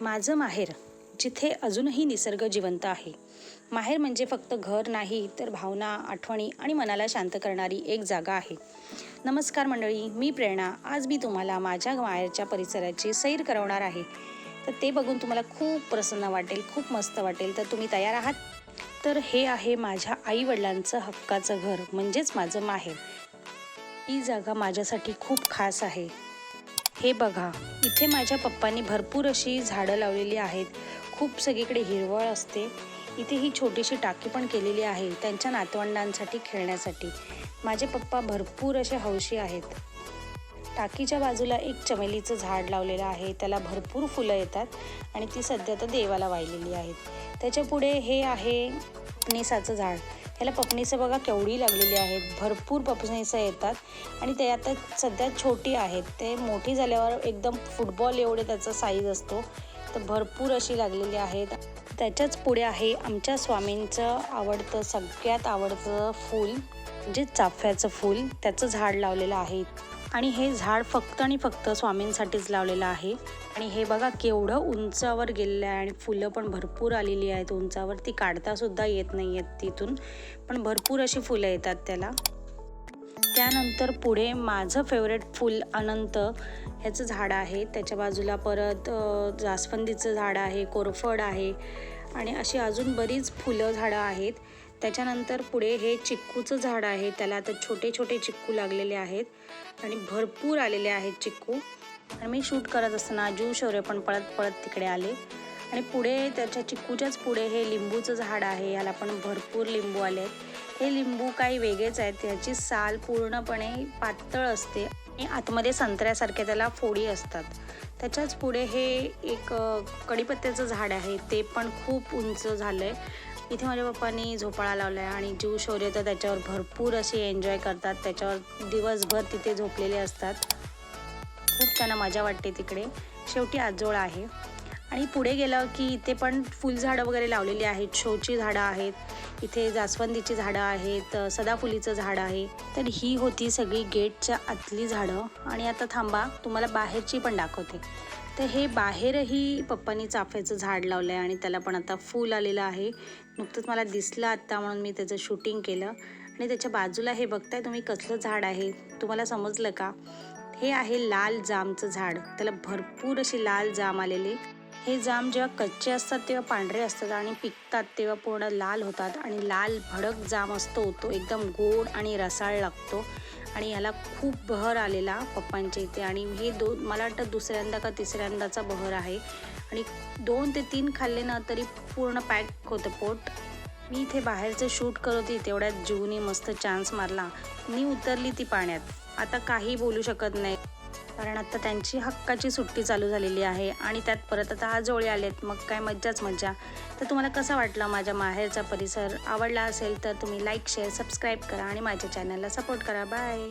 माझं माहेर, जिथे अजूनही निसर्ग जिवंत आहे. माहेर म्हणजे फक्त घर नाही, तर भावना, आठवणी आणि मनाला शांत करणारी एक जागा आहे. नमस्कार मंडळी, मी प्रेरणा. आज मी तुम्हाला माझ्या माहेरच्या परिसराची सैर करवणार आहे. तर ते बघून तुम्हाला खूप प्रसन्न वाटेल, खूप मस्त वाटेल. तर तुम्ही तयार आहात? तर हे आहे माझ्या आईवडिलांचं हक्काचं घर, म्हणजेच माझं माहेर. ही जागा माझ्यासाठी खूप खास आहे. हे बघा, इथे माझ्या पप्पांनी भरपूर अशी झाडं लावलेली आहेत. खूप सगळीकडे हिरवळ असते. इथे ही छोटीशी टाकी पण केलेली आहे त्यांच्या नातवंडांसाठी खेळण्यासाठी. माझे पप्पा भरपूर असे हौशी आहेत. टाकीच्या बाजूला एक चमेलीचं झाड लावलेलं आहे. त्याला भरपूर फुलं येतात आणि ती सध्या तर देवाला वाहिलेली आहेत. त्याच्या पुढे हे आहे पपनीसाचं झाड. ह्याला पपनीसं बघा केवढी लागलेली आहेत. भरपूर पपनीसं येतात आणि ते आता सध्या छोटी आहेत. ते मोठी झाल्यावर एकदम फुटबॉल एवढे त्याचा साईज असतो. तर भरपूर अशी लागलेली आहेत. त्याच्याच पुढे आहे आमच्या स्वामींचं आवडतं, सगळ्यात आवडतं फूल म्हणजे चाफ्याचं फूल. त्याचं झाड लावलेलं आहे आणि हे झाड फक्त आणि फक्त स्वामींसाठीच लावलेलं आहे. आणि हे बघा केवढं उंचावर गेलेलं आहे आणि फुलं पण भरपूर आलेली आहेत उंचावर. ती काढतासुद्धा येत नाही आहेत तिथून, पण भरपूर अशी फुलं येतात त्याला. त्यानंतर पुढे माझं फेवरेट फूल अनंत ह्याचं झाड आहे. त्याच्या बाजूला परत जास्वंदीचं झाड आहे, कोरफड आहे आणि अशी अजून बरीच फुलं झाडं आहेत. त्याच्यानंतर पुढे हे चिक्कूचं झाड आहे. त्याला आता छोटे छोटे चिक्कू लागलेले आहेत आणि भरपूर आलेले आहेत चिक्कू. आणि मी शूट करत असताना जीव शौर्य पण पळत पळत तिकडे आले. आणि पुढे त्याच्या चिक्कूच्याच पुढे हे लिंबूचं झाड आहे. याला पण भरपूर लिंबू आले आहेत. हे लिंबू काही वेगळेच आहेत. त्याची साल पूर्णपणे पातळ असते आणि आतमध्ये संत्र्यासारखे त्याला फोडी असतात. त्याच्याच पुढे हे एक कढीपत्त्याचं झाड आहे. ते पण खूप उंच झालं आहे. इथे माझ्या पप्पांनी झोपाळा लावला आहे आणि जीव शौर्य तर त्याच्यावर भरपूर असे एन्जॉय करतात. त्याच्यावर दिवसभर तिथे झोपलेले असतात. खूप त्यांना मजा वाटते तिकडे. शेवटी आजोळ आहे. आणि पुढे गेलं की इथे पण फुलझाडं वगैरे लावलेली आहेत. शोची झाडं आहेत. इथे जास्वंदीची झाडं आहेत, सदाफुलीचं झाड आहे. तर ही होती सगळी गेटच्या आतली झाडं. आणि आता थांबा, तुम्हाला बाहेरची पण दाखवते. तर हे बाहेरही पप्पांनी चाफ्याचं झाड लावलं आहे आणि त्याला पण आता फूल आलेलं आहे. नुकतंच मला दिसलं आत्ता म्हणून मी त्याचं शूटिंग केलं. आणि त्याच्या बाजूला हे बघताय तुम्ही कसलं झाड आहे, तुम्हाला समजलं का? हे आहे लाल जामचं झाड. त्याला भरपूर अशी लाल जाम आलेली. हे जाम जेव्हा कच्चे असतात तेव्हा पांढरे असतात आणि पिकतात तेव्हा पूर्ण लाल होतात. आणि लाल भडक जाम असतो तो एकदम गोड आणि रसाळ लागतो. आणि याला खूप बहर आलेला पप्पांच्या इथे. आणि हे मला वाटतं दुसऱ्यांदा का तिसऱ्यांदाचा बहर आहे. आणि 2 ते 3 खाल्ले ना तरी पूर्ण पॅक होतं पोट. मी इथे बाहेरचं शूट करत होती तेवढ्यात जीवनी मस्त चान्स मारला. मी उतरली ती पाण्यात. आता काही बोलू शकत नाही कारण आता त्यांची हक्काची सुट्टी चालू झालेली आहे आणि त्यात परत आता आजोळे आलेत. मग काय मज्जाच मज्जा. तर तुम्हाला कसा वाटला माझ्या माहेरचा परिसर? आवडला असेल तर तुम्ही लाईक, शेअर, सबस्क्राईब करा आणि माझ्या चॅनलला सपोर्ट करा. बाय.